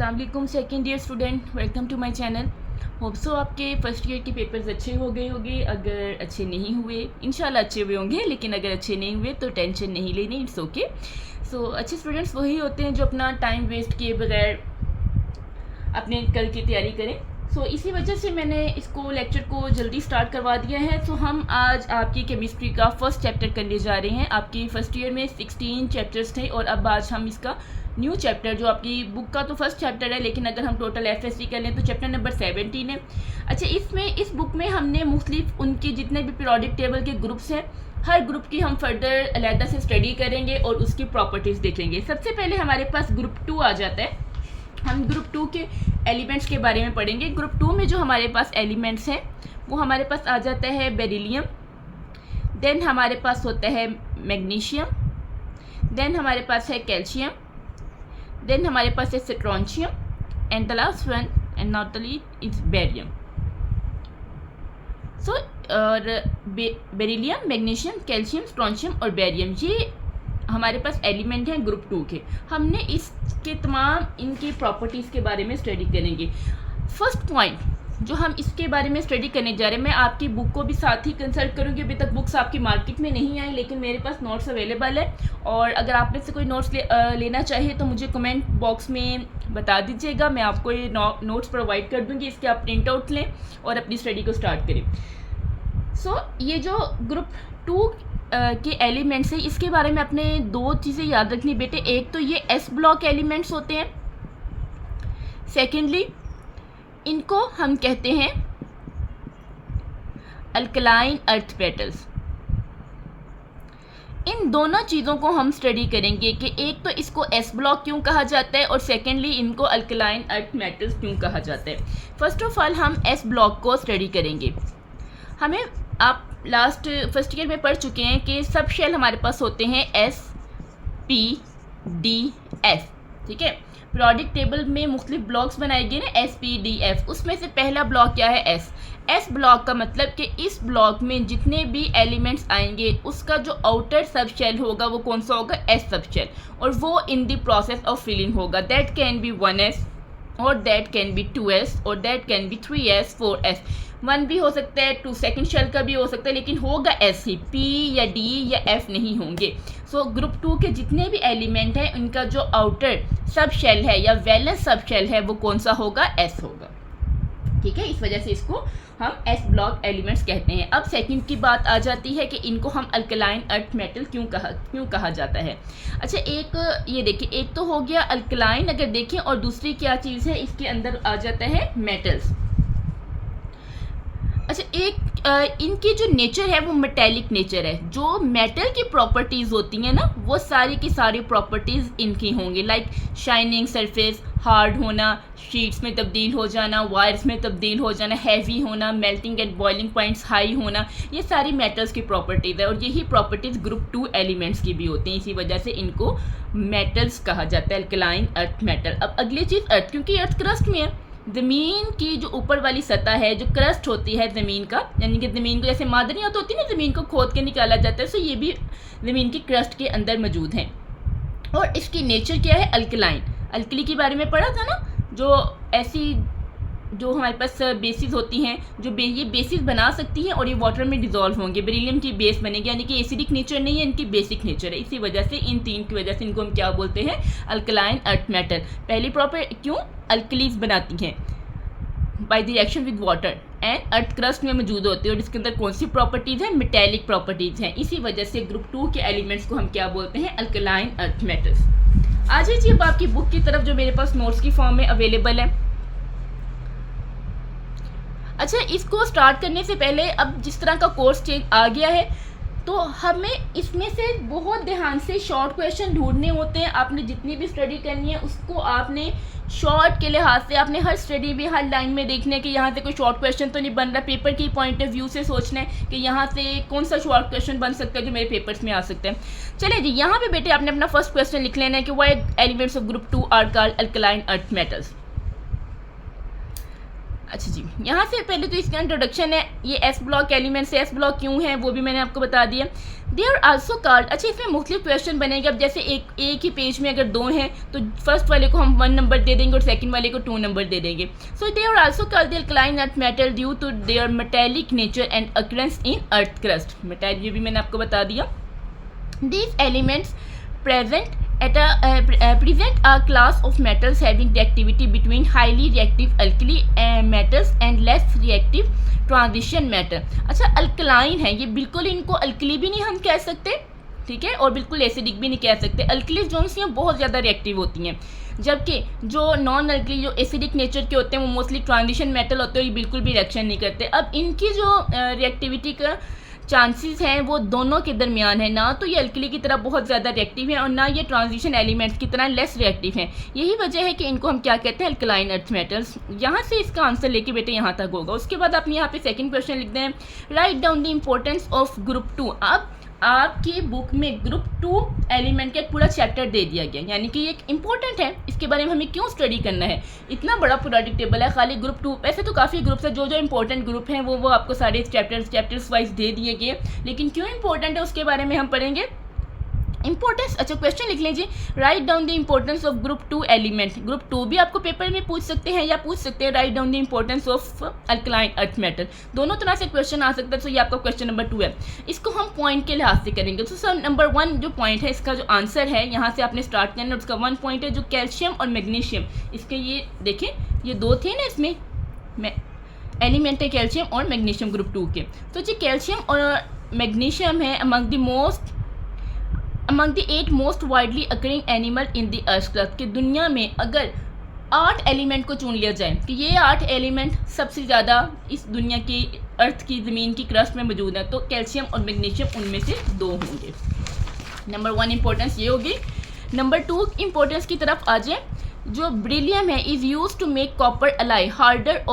अस्सलाम वालेकुम second year student, welcome to my channel. Hope so आपके फर्स्ट ईयर के पेपर्स अच्छे हो गए होंगे। अगर अच्छे नहीं हुए, इंशाल्लाह अच्छे हुए होंगे, लेकिन अगर अच्छे नहीं हुए तो टेंशन नहीं लेनी, इट्स ओके। सो अच्छे स्टूडेंट्स वही होते हैं जो अपना टाइम वेस्ट किए बगैर अपने कल की तैयारी करें। सो इसी वजह से मैंने इसको लेक्चर को जल्दी स्टार्ट करवा दिया है। तो हम आज आपकी केमिस्ट्री का फर्स्ट चैप्टर करने जा रहे हैं। आपकी फर्स्ट ईयर में 16 चैप्टर्स थे और अब आज हम इसका न्यू चैप्टर, जो आपकी बुक का तो फर्स्ट चैप्टर है, लेकिन अगर हम टोटल एफएससी कर लें तो चैप्टर नंबर 17 है। अच्छा, इस बुक में हमने मुख्तलिफ उनके जितने भी पीरियोडिक टेबल के ग्रुप्स हैं, हर ग्रुप की हम फर्दर अलहदा से स्टडी करेंगे और उसकी प्रॉपर्टीज़ देखेंगे। सबसे पहले हमारे पास ग्रुप 2 आ जाता है। हम ग्रुप 2 के एलिमेंट्स के बारे में पढ़ेंगे। ग्रुप 2 में जो हमारे पास एलिमेंट्स हैं वो हमारे पास आ जाता है बेरिलियम, देन हमारे पास होता है मैग्नीशियम, देन हमारे पास है कैल्शियम, देन हमारे पास है strontium and the last one and not the least is barium. So और बेरिलियम, मैग्नीशियम, कैल्शियम, स्ट्रोंशियम और बेरियम, ये हमारे पास एलिमेंट हैं ग्रुप 2 के। हमने इसके तमाम इनकी प्रॉपर्टीज़ के बारे में स्टडी करेंगे। फर्स्ट पॉइंट जो हम इसके बारे में स्टडी करने जा रहे हैं, मैं आपकी बुक को भी साथ ही कंसल्ट करूंगी। अभी तक बुक्स आपकी मार्केट में नहीं आई, लेकिन मेरे पास नोट्स अवेलेबल है और अगर आप में से कोई नोट्स लेना चाहिए तो मुझे कमेंट बॉक्स में बता दीजिएगा। मैं आपको ये नोट्स प्रोवाइड कर दूंगी, इसके आप प्रिंट आउट लें और अपनी स्टडी को स्टार्ट करें। सो ये जो ग्रुप 2 के एलिमेंट्स हैं, इसके बारे में अपने दो चीज़ें याद रखनी बेटे। एक तो ये एस ब्लॉक एलिमेंट्स होते हैं, सेकेंडली इनको हम कहते हैं अल्कलाइन अर्थ मेटल्स। इन दोनों चीज़ों को हम स्टडी करेंगे कि एक तो इसको एस ब्लॉक क्यों कहा जाता है और सेकेंडली इनको अल्कलाइन अर्थ मेटल्स क्यों कहा जाता है। फर्स्ट ऑफ ऑल हम एस ब्लॉक को स्टडी करेंगे। हमें आप लास्ट फर्स्ट ईयर में पढ़ चुके हैं कि सब शेल हमारे पास होते हैं एस, पी, डी, एफ। ठीक है, पीरियोडिक टेबल में मुख्तलिफ ब्लॉक्स बनाए गए ना, एस, पी, डी, एफ। उसमें से पहला ब्लॉक क्या है? एस। एस ब्लॉक का मतलब कि इस ब्लॉक में जितने भी एलिमेंट्स आएंगे उसका जो आउटर सब शेल होगा वो कौन सा होगा? एस सब शेल, और वो in the process of filling होगा। दैट कैन बी 1s और दैट कैन बी 2s और that can B 3s 4s। 1 भी हो सकता है, 2 सेकेंड शेल का भी हो सकता है, लेकिन होगा एस ही, पी या डी या एफ नहीं होंगे। सो ग्रुप 2 के जितने भी एलिमेंट हैं उनका जो आउटर सब शेल है या वैलेंस सब शेल है वो कौन सा होगा? एस होगा। ठीक है, इस वजह से इसको हम एस ब्लॉक एलिमेंट्स कहते हैं। अब सेकंड की बात आ जाती है कि इनको हम अल्कलाइन अर्थ मेटल क्यों कहा जाता है। अच्छा, एक ये देखिए, एक तो हो गया अल्कलाइन अगर देखें, और दूसरी क्या चीज़ है इसके अंदर आ जाता है मेटल्स। अच्छा, इनकी जो नेचर है वो मेटेलिक नेचर है। जो मेटल की प्रॉपर्टीज़ होती हैं ना, वो सारी की सारी प्रॉपर्टीज़ इनकी होंगी, लाइक शाइनिंग सरफेस, हार्ड होना, शीट्स में तब्दील हो जाना, वायर्स में तब्दील हो जाना, हैवी होना, melting and boiling points high होना, ये सारी मेटल्स की प्रॉपर्टीज़ है। और यही प्रॉपर्टीज़ ग्रुप 2 एलिमेंट्स की भी होती हैं, इसी वजह से इनको मेटल्स कहा जाता है, अल्कलाइन अर्थ मेटल। अब अगली चीज़ अर्थ, क्योंकि अर्थ क्रस्ट में है, ज़मीन की जो ऊपर वाली सतह है, जो क्रस्ट होती है ज़मीन का, यानी कि ज़मीन को जैसे मादनियात होती है ना, ज़मीन को खोद के निकाला जाता है, सो ये भी ज़मीन की क्रस्ट के अंदर मौजूद हैं। और इसकी नेचर क्या है? अल्कलाइन। अल्कली के बारे में पढ़ा था ना, जो ऐसी जो हमारे पास बेसिस होती हैं, जो ये बेसिस बना सकती हैं और ये वाटर में डिजोल्व होंगे। बेरिलियम की बेस बनेगी, यानी कि एसिडिक नेचर नहीं है, इनकी बेसिक नेचर है। इसी वजह से इन तीन की वजह से इनको हम क्या बोलते हैं? Alkaline earth metal. पहली प्रॉपर क्यों? अल्कलीज बनाती हैं by the reaction with water and earth crust में मौजूद होती है, और इसके अंदर कौन सी प्रॉपर्टीज़ हैं? मेटेलिक प्रॉपर्टीज़ हैं। इसी वजह से ग्रुप 2 के एलिमेंट्स को हम क्या बोलते हैं? Alkaline earth metals. आ जाइए अब आपकी बुक की तरफ, जो मेरे पास नोट्स की फॉर्म में अवेलेबल है। अच्छा, इसको स्टार्ट करने से पहले, अब जिस तरह का कोर्स चेंज आ गया है, तो हमें इसमें से बहुत ध्यान से शॉर्ट क्वेश्चन ढूंढने होते हैं। आपने जितनी भी स्टडी करनी है उसको आपने शॉर्ट के लिहाज से, आपने हर स्टडी में हर लाइन में देखना है कि यहाँ से कोई शॉर्ट क्वेश्चन तो नहीं बन रहा। पेपर की पॉइंट ऑफ व्यू से सोचना है कि यहाँ से कौन सा शॉर्ट क्वेश्चन बन सकता है जो मेरे पेपर्स में आ सकता है। चलिए जी, यहाँ पे बेटे आपने अपना फर्स्ट क्वेश्चन लिख लेना है कि why elements of group 2 are called alkaline earth metals. अच्छा जी, यहाँ से पहले तो इसका इंट्रोडक्शन है, ये एस ब्लॉक एलिमेंट्स है, एस ब्लॉक क्यों है वो भी मैंने आपको बता दिया। दे आर आल्सो कॉल्ड, अच्छा इसमें मुख्तलिफ क्वेश्चन बनेंगे। अब जैसे एक ही पेज में अगर दो हैं तो फर्स्ट वाले को हम 1 नंबर दे देंगे और सेकंड वाले को 2 नंबर दे देंगे। So they are also called the alkaline earth metal due to their metallic nature and occurrence in earth crust. Metal ये भी मैंने आपको बता दिया। These elements present a class of metals having reactivity between highly reactive alkali metals and less reactive transition metal। अच्छा alkaline है ये, बिल्कुल इनको अल्कली भी नहीं हम कह सकते, ठीक है, और बिल्कुल एसिडिक भी नहीं कह सकते। अल्कली जो हैं बहुत ज़्यादा रिएक्टिव होती हैं, जबकि जो नॉन अल्कली जो एसिडिक नेचर के होते हैं वो मोस्टली ट्रांजिशन मेटल होते हैं, ये बिल्कुल भी रिएक्शन नहीं करते। अब इनकी जो रिएक्टिविटी का चांसेस हैं वो दोनों के दरमियान है, ना तो ये अल्कली की तरह बहुत ज़्यादा रिएक्टिव है और ना ये ट्रांजिशन एलिमेंट्स की तरह लेस रिएक्टिव हैं। यही वजह है कि इनको हम क्या कहते हैं, अल्कलाइन अर्थ मेटल्स। यहाँ से इसका आंसर लेके बेटे यहाँ तक होगा। उसके बाद आप यहाँ पे सेकंड क्वेश्चन लिखते हैं, write down the importance of group 2। अब आपकी बुक में ग्रुप 2 एलिमेंट का पूरा चैप्टर दे दिया गया, यानी कि ये इंपॉर्टेंट है, इसके बारे में हमें क्यों स्टडी करना है। इतना बड़ा पीरियोडिक टेबल है, खाली ग्रुप 2, वैसे तो काफ़ी ग्रुप्स है, जो जो इंपॉर्टेंट ग्रुप हैं वो आपको सारे चैप्टर्स वाइज दे दिए गए, लेकिन क्यों इंपॉर्टेंट है उसके बारे में हम पढ़ेंगे। इंपॉर्टेंस, अच्छा क्वेश्चन लिख लीजिए, write down the importance of group 2 element. Group 2 भी आपको पेपर में पूछ सकते हैं या पूछ सकते हैं write down the importance of alkaline earth metal, दोनों तरह से क्वेश्चन आ सकता है। तो ये आपका क्वेश्चन नंबर 2 है, इसको हम पॉइंट के लिहाज से करेंगे। तो सर नंबर 1 जो पॉइंट है इसका जो आंसर है यहाँ से आपने स्टार्ट करना है, उसका 1 पॉइंट है जो कैल्शियम और मैग्नीशियम, इसके ये देखें ये दो थे ना, इसमें एलिमेंट है कैल्शियम और मैग्नीशियम ग्रुप 2 के। तो जी कैल्शियम और मैग्नीशियम है among the 8 most widely occurring animal in the earth crust, कि दुनिया में अगर 8 एलिमेंट को चुन लिया जाए कि ये 8 एलिमेंट सबसे ज़्यादा इस दुनिया की अर्थ की ज़मीन की क्रस्ट में मौजूद है, तो कैल्शियम और मैग्नीशियम उनमें से 2 होंगे। नंबर 1 इंपॉर्टेंस ये होगी। नंबर 2 इंपॉर्टेंस की तरफ आ जाए, जो ब्रिलियम है is use to make copper alloy harder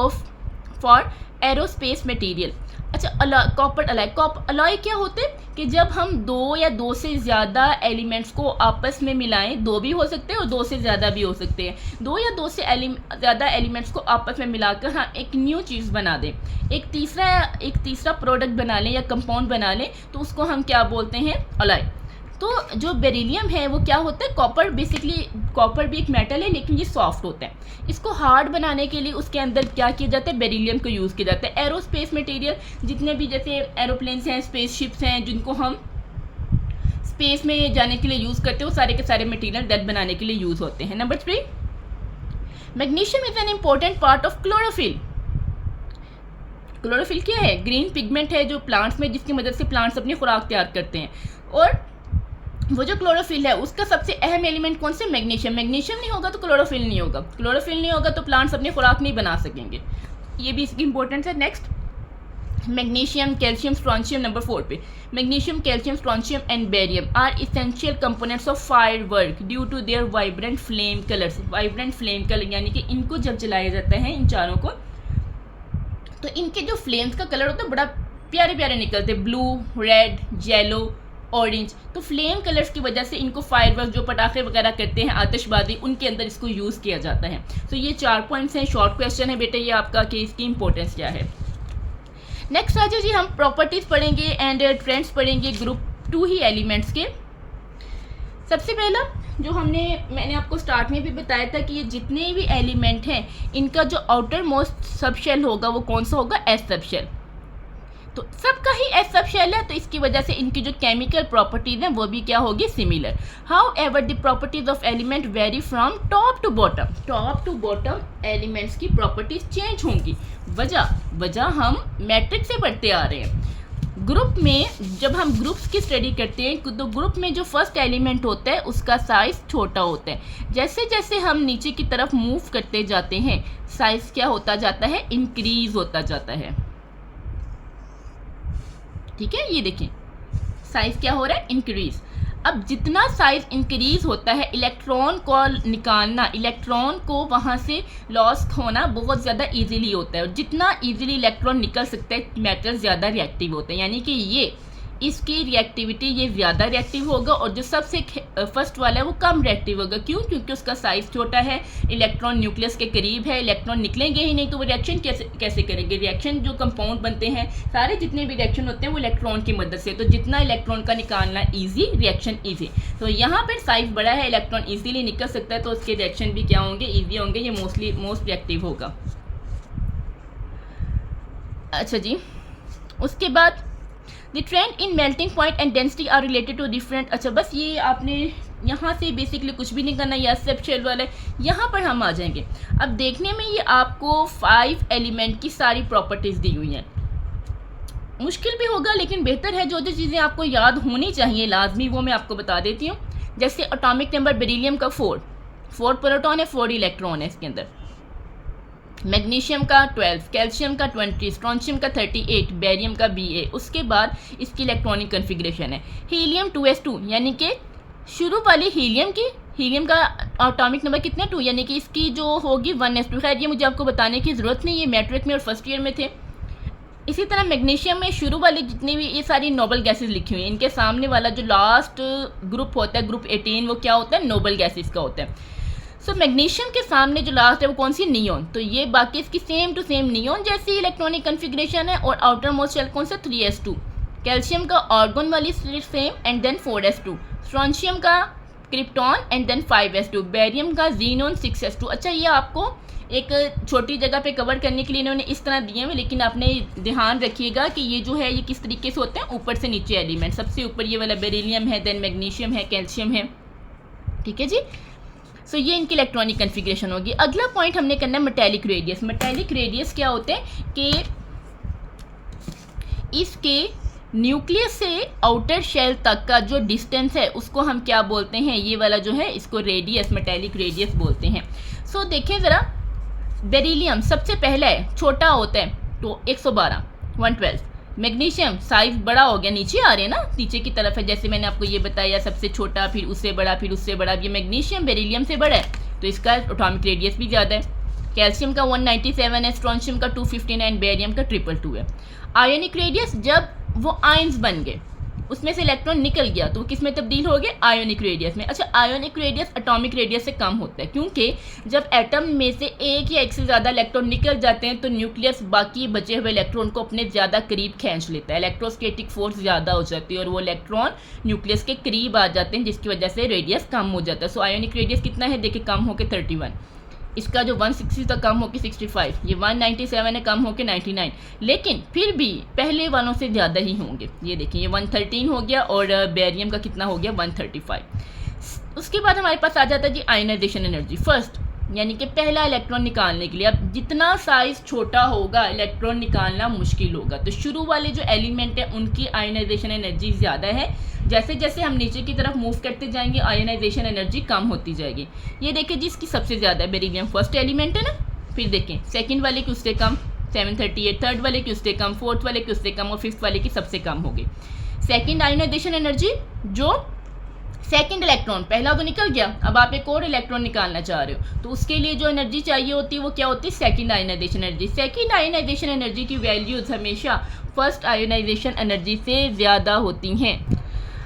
for aerospace material. अच्छा कॉपर अलॉय क्या होते हैं कि जब हम 2 या 2 से ज़्यादा एलिमेंट्स को आपस में मिलाएं, 2 भी हो सकते हैं और 2 से ज़्यादा भी हो सकते हैं, 2 या 2 से ज़्यादा एलिमेंट्स को आपस में मिलाकर हम एक न्यू चीज़ बना दें, एक तीसरा प्रोडक्ट बना लें या कंपाउंड बना लें, तो उसको हम क्या बोलते हैं, अलॉय। तो जो बेरिलियम है वो क्या होता है, कॉपर, बेसिकली कॉपर भी एक मेटल है लेकिन ये सॉफ्ट होता है। इसको हार्ड बनाने के लिए उसके अंदर क्या किया जाता है, बेरिलियम को यूज़ किया जाता है। एरोस्पेस मटेरियल, जितने भी जैसे एरोप्लेन्स हैं, स्पेसशिप्स हैं, जिनको हम स्पेस में जाने के लिए यूज़ करते हैं, वो सारे के सारे मटेरियल दैट बनाने के लिए यूज़ होते हैं। Number 3, magnesium is an important part of chlorophyll. Chlorophyll क्या है, ग्रीन पिगमेंट है जो प्लांट्स में, जिसकी मदद से प्लांट्स अपनी खुराक तैयार करते हैं, और वो जो क्लोरोफिल है उसका सबसे अहम एलिमेंट कौन से, मैग्नीशियम। मैग्नीशियम नहीं होगा तो क्लोरोफिल नहीं होगा, क्लोरोफिल नहीं होगा तो प्लांट्स अपनी खुराक नहीं बना सकेंगे, ये भी इसकी इंपॉर्टेंस है। Next, magnesium, calcium, strontium. Number 4 पे, magnesium, calcium, strontium and barium are essential components of fire work due to their vibrant flame colours. Vibrant flame colour यानी कि इनको जब जलाया जाता है इन चारों को, तो इनके जो फ्लेम्स का कलर होता है बड़ा प्यारे प्यारे निकलते, ब्लू, रेड, येलो, ऑरेंज। तो फ्लेम कलर्स की वजह से इनको फायरवर्क, जो पटाखे वगैरह करते हैं, आतिशबाजी, उनके अंदर इसको यूज़ किया जाता है। तो ये 4 पॉइंट्स हैं, शॉर्ट क्वेश्चन है बेटे ये आपका कि इसकी इंपॉर्टेंस क्या है। नेक्स्ट आ जाए जी, हम प्रॉपर्टीज़ पढ़ेंगे एंड ट्रेंड्स पढ़ेंगे ग्रुप 2 ही एलिमेंट्स के। सबसे पहला जो मैंने आपको स्टार्ट में भी बताया था कि ये जितने भी एलिमेंट हैं इनका जो आउटर मोस्ट सब शेल होगा वो कौन सा होगा, एस सब शेल। तो सबका ही एस सब शेल है, तो इसकी वजह से इनकी जो केमिकल प्रॉपर्टीज हैं वो भी क्या होगी, similar. However the properties of element vary from top to bottom. Top to bottom elements की प्रॉपर्टीज चेंज होंगी। वजह हम मैट्रिक्स से पढ़ते आ रहे हैं। ग्रुप में जब हम ग्रुप्स की स्टडी करते हैं तो ग्रुप में जो फर्स्ट एलिमेंट होता है उसका साइज छोटा होता है। जैसे जैसे हम नीचे की तरफ मूव करते जाते हैं साइज क्या होता जाता है, इंक्रीज होता जाता है। ठीक है, ये देखिए साइज क्या हो रहा है, इंक्रीज। अब जितना साइज इंक्रीज होता है इलेक्ट्रॉन को निकालना, इलेक्ट्रॉन को वहाँ से लॉस होना बहुत ज़्यादा इजीली होता है, और जितना इजीली इलेक्ट्रॉन निकल सकता है मेटल ज़्यादा रिएक्टिव होते हैं। यानी कि ये इसकी रिएक्टिविटी ये ज़्यादा रिएक्टिव होगा और जो सबसे फर्स्ट वाला है वो कम रिएक्टिव होगा। क्यों? क्योंकि उसका साइज़ छोटा है, इलेक्ट्रॉन न्यूक्लियस के करीब है, इलेक्ट्रॉन निकलेंगे ही नहीं तो वो रिएक्शन कैसे करेंगे। रिएक्शन जो कंपाउंड बनते हैं सारे जितने भी रिएक्शन होते हैं वो इलेक्ट्रॉन की मदद से, तो जितना इलेक्ट्रॉन का निकालना ईजी, रिएक्शन ईजी। तो यहाँ पर साइज़ बड़ा है, इलेक्ट्रॉन ईजीली निकल सकता है, तो उसके रिएक्शन भी क्या होंगे, ईजी होंगे, ये मोस्ट रिएक्टिव होगा। अच्छा जी, उसके बाद the trend in melting point and density are related to different. अच्छा बस ये आपने यहाँ से बेसिकली कुछ भी नहीं करना, ये सबशेल वाला है, यहाँ पर हम आ जाएंगे। अब देखने में ये आपको 5 एलिमेंट की सारी प्रॉपर्टीज़ दी हुई हैं, मुश्किल भी होगा लेकिन बेहतर है जो चीज़ें आपको याद होनी चाहिए लाजमी वो मैं आपको बता देती हूँ। जैसे एटॉमिक नंबर बेरिलियम का 4 प्रोटॉन है, 4 इलेक्ट्रॉन है इसके अंदर। मैग्नीशियम का 12, कैल्शियम का 20, स्ट्रोंशियम का 38, बेरियम का Ba। उसके बाद इसकी इलेक्ट्रॉनिक कन्फिग्रेशन है हीलियम 2s2, यानी कि शुरू वाली हीलियम का एटॉमिक नंबर कितना 2, यानी कि इसकी जो होगी 1s2। खैर ये मुझे आपको बताने की ज़रूरत नहीं, ये मैट्रिक में और फर्स्ट ईयर में थे। इसी तरह मैग्नीशियम में शुरू वाली जितनी भी ये सारी नोबल गैसेज लिखी हुई हैं, इनके सामने वाला जो लास्ट ग्रुप होता है, ग्रुप 18, वो क्या होता है, नोबल गैसेज का होता है। सो मैग्नीशियम के सामने जो लास्ट है वो कौन सी, नियोन। तो ये बाकी इसकी सेम टू सेम नियोन जैसी इलेक्ट्रॉनिक कन्फिग्रेशन है। और आउटर मोस्ट शेल कौन सा, 3s2। कैल्शियम का आर्गन वाली same and then 4s2। Strontium का krypton and then 5s2। Barium का जीनोन 6s2। अच्छा ये आपको एक छोटी जगह पे कवर करने के लिए इन्होंने इस तरह दिए हुए, लेकिन आपने ध्यान रखिएगा कि ये जो है ये किस तरीके से होते हैं, ऊपर से नीचे एलिमेंट। सबसे ऊपर ये वाला बेरिलियम है, देन मैग्नीशियम है, कैल्शियम है, ठीक है जी। सो ये इनकी इलेक्ट्रॉनिक कन्फिग्रेशन होगी। अगला पॉइंट हमने करना है मेटेलिक रेडियस। मेटेलिक रेडियस क्या होते हैं कि इसके न्यूक्लियस से आउटर शेल तक का जो डिस्टेंस है उसको हम क्या बोलते हैं, ये वाला जो है इसको रेडियस, मेटेलिक रेडियस बोलते हैं। सो देखें ज़रा, बेरिलियम सबसे पहला है, छोटा होता है तो 112, 112। मैग्नीशियम साइज बड़ा हो गया, नीचे आ रहे हैं ना, नीचे की तरफ है, जैसे मैंने आपको ये बताया, सबसे छोटा, फिर उससे बड़ा, फिर उससे बड़ा। ये मैग्नीशियम बेरिलियम से बड़ा है तो इसका एटॉमिक रेडियस भी ज़्यादा है। कैल्शियम का 197 है, स्ट्रोंशियम का 215 है एंड बेरियम का 222 है। आयोनिक रेडियस, जब वो आयंस बन गए, उसमें से इलेक्ट्रॉन निकल गया तो वो किस में तब्दील हो गए, आयोनिक रेडियस में। अच्छा आयोनिक रेडियस एटॉमिक रेडियस से कम होता है, क्योंकि जब एटम में से एक या एक से ज़्यादा इलेक्ट्रॉन निकल जाते हैं तो न्यूक्लियस बाकी बचे हुए इलेक्ट्रॉन को अपने ज़्यादा करीब खींच लेता है, इलेक्ट्रोस्टैटिक फोर्स ज़्यादा हो जाती है और वो इलेक्ट्रॉन न्यूक्लियस के करीब आ जाते हैं, जिसकी वजह से रेडियस कम हो जाता है। सो आयोनिक रेडियस कितना है, देखिए कम होकर 31, इसका जो 160 तक कम होकर 65, ये 197 है कम होकर 99, लेकिन फिर भी पहले वालों से ज़्यादा ही होंगे। ये देखिए ये 113 हो गया और बेरियम का कितना हो गया, 135। उसके बाद हमारे पास आ जाता है जी आयनाइजेशन एनर्जी फर्स्ट, यानी कि पहला इलेक्ट्रॉन निकालने के लिए। अब जितना साइज छोटा होगा इलेक्ट्रॉन निकालना मुश्किल होगा, तो शुरू वाले जो एलिमेंट है उनकी आयनाइजेशन एनर्जी ज़्यादा है। जैसे जैसे हम नीचे की तरफ मूव करते जाएंगे आयनाइजेशन एनर्जी कम होती जाएगी। ये देखिए जी इसकी सबसे ज़्यादा है, बेरिलियम फर्स्ट एलिमेंट है ना। फिर देखें सेकंड वाले की उससे कम 738, थर्ड वाले की उससे कम, फोर्थ वाले की उससे कम और फिफ्थ वाले की सबसे कम होगी। सेकंड आयनाइजेशन एनर्जी, जो सेकंड इलेक्ट्रॉन, पहला तो निकल गया, अब आप एक और इलेक्ट्रॉन निकालना चाह रहे हो तो उसके लिए जो एनर्जी चाहिए होती है वो क्या होती है, second ionisation energy. Second ionisation energy की वैल्यूज हमेशा फर्स्ट आयनाइजेशन एनर्जी से ज़्यादा होती हैं।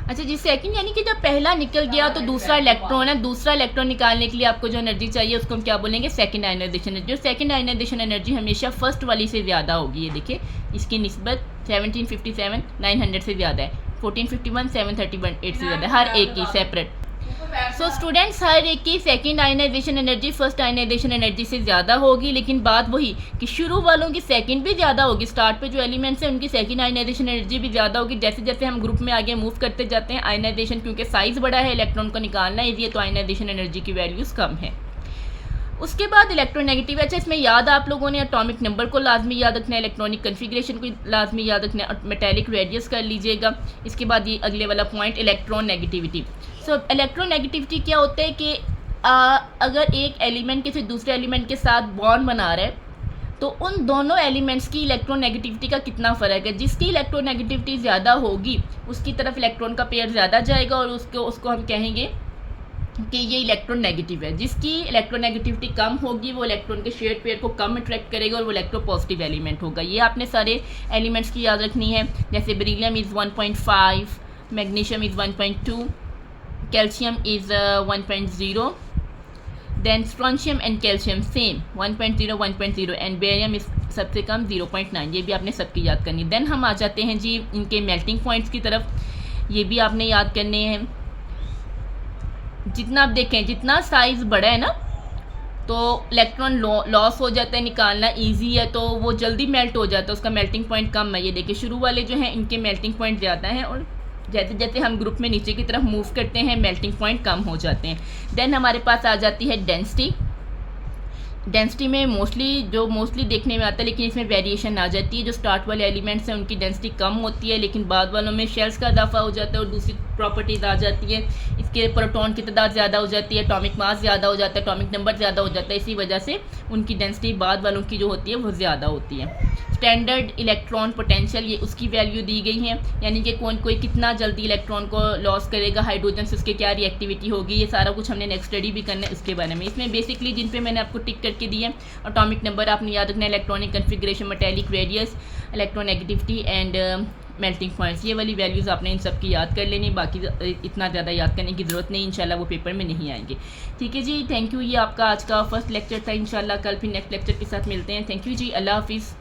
अच्छा जी, सेकंड यानी कि जब पहला निकल गया तो दूसरा इलेक्ट्रॉन है, दूसरा इलेक्ट्रॉन निकालने के लिए आपको जो एनर्जी चाहिए उसको हम क्या बोलेंगे, सेकंड आयनाइजेशन एनर्जी। और सेकंड आयनाइजेशन एनर्जी हमेशा फर्स्ट वाली से ज़्यादा होगी। ये देखिए इसकी निस्बत 1757 900 से ज़्यादा है, 1451 731 8 से ज़्यादा है, हर एक की सेपरेट। सो स्टूडेंट्स, हर एक की second ionisation energy first ionisation energy से ज़्यादा होगी, लेकिन बात वही कि शुरू वालों की सेकंड भी ज़्यादा होगी। स्टार्ट पे जो एलिमेंट्स हैं उनकी सेकंड आयनाइजेशन एनर्जी भी ज़्यादा होगी। जैसे जैसे हम ग्रुप में आगे मूव करते जाते हैं आयनाइजेशन, क्योंकि साइज़ बड़ा है, इलेक्ट्रॉन को निकालना ईजी है, तो आयनाइजेशन एनर्जी की वैल्यूज़ कम है। उसके बाद इलेक्ट्रोनेगेटिव। अच्छा इसमें याद आप लोगों ने एटॉमिक नंबर को लाजमी याद रखना है, इलेक्ट्रॉनिक कन्फिग्रेशन को लाजमी याद रखना है, मेटेलिक रेडियस कर लीजिएगा। इसके बाद ये अगले वाला पॉइंट इलेक्ट्रोनेगेटिविटी। सो इलेक्ट्रोनेगेटिविटी क्या होता है कि अगर एक एलिमेंट किसी दूसरे एलिमेंट के साथ बॉन्ड बना रहा है तो उन दोनों एलिमेंट्स की इलेक्ट्रोनेगेटिविटी का कितना फ़र्क है। जिसकी इलेक्ट्रोनेगेटिविटी ज़्यादा होगी उसकी तरफ इलेक्ट्रॉन का पेयर ज़्यादा जाएगा और उसको हम कहेंगे कि ये इलेक्ट्रोनेगेटिव है। जिसकी इलेक्ट्रोनेगेटिविटी कम होगी वो इलेक्ट्रॉन के शेयर्ड पेयर को कम अट्रैक्ट करेगा और वो इलेक्ट्रोपॉजिटिव एलिमेंट होगा। ये आपने सारे एलिमेंट्स की याद रखनी है। जैसे beryllium is 1.5, magnesium is 1.2, calcium is 1.0, then strontium and calcium same 1.0 1.0 and barium is सबसे कम 0.9। ये भी आपने सबकी याद करनी। देन हम आ जाते हैं जी इनके मेल्टिंग पॉइंट्स की तरफ। ये भी आपने याद करने हैं। जितना आप देखें, जितना साइज़ बड़ा है ना तो इलेक्ट्रॉन लॉस हो जाता है, निकालना इजी है, तो वो जल्दी मेल्ट हो जाता है, उसका मेल्टिंग पॉइंट कम है। ये देखिए शुरू वाले जो हैं इनके मेल्टिंग पॉइंट ज़्यादा हैं और जैसे जैसे हम ग्रुप में नीचे की तरफ मूव करते हैं मेल्टिंग पॉइंट कम हो जाते हैं। देन हमारे पास आ जाती है डेंसिटी। डेंसिटी में मोस्टली देखने में आता है, लेकिन इसमें वेरिएशन आ जाती है। जो स्टार्ट वाले एलिमेंट्स हैं उनकी डेंसिटी कम होती है, लेकिन बाद वालों में शेल्स का इजाफा हो जाता है और दूसरी प्रॉपर्टीज़ आ जाती है। इसके प्रोटॉन की तादाद ज़्यादा हो जाती है, एटॉमिक मास ज़्यादा हो जाता है, एटॉमिक नंबर ज़्यादा हो जाता है। इसी वजह से उनकी डेंसिटी बाद वालों की जो होती है वो ज़्यादा होती है। स्टैंडर्ड इलेक्ट्रॉन पोटेंशियल, ये उसकी वैल्यू दी गई है, यानी कि कोई कितना जल्दी इलेक्ट्रॉन को लॉस करेगा, हाइड्रोजन से उसके क्या रिएक्टिविटी होगी, ये सारा कुछ हमने नेक्स्ट स्टडी भी करना है उसके बारे में। इसमें बेसिकली जिन पे मैंने आपको टिक करके दी है, एटॉमिक नंबर आपने याद रखना है, electronic configuration, metallic radius, electronegativity and melting points, ये वाली वैल्यूज़ आपने इन सब की याद कर लेनी। बाकी इतना ज़्यादा याद करने की ज़रूरत नहीं, इंशाल्लाह वो पेपर में नहीं आएंगे। ठीक है जी, थैंक यू। ये आपका आज का फर्स्ट लेक्चर था। इंशाल्लाह कल फिर नेक्स्ट लेक्चर के साथ मिलते हैं। थैंक यू जी, अल्लाह हाफिज़।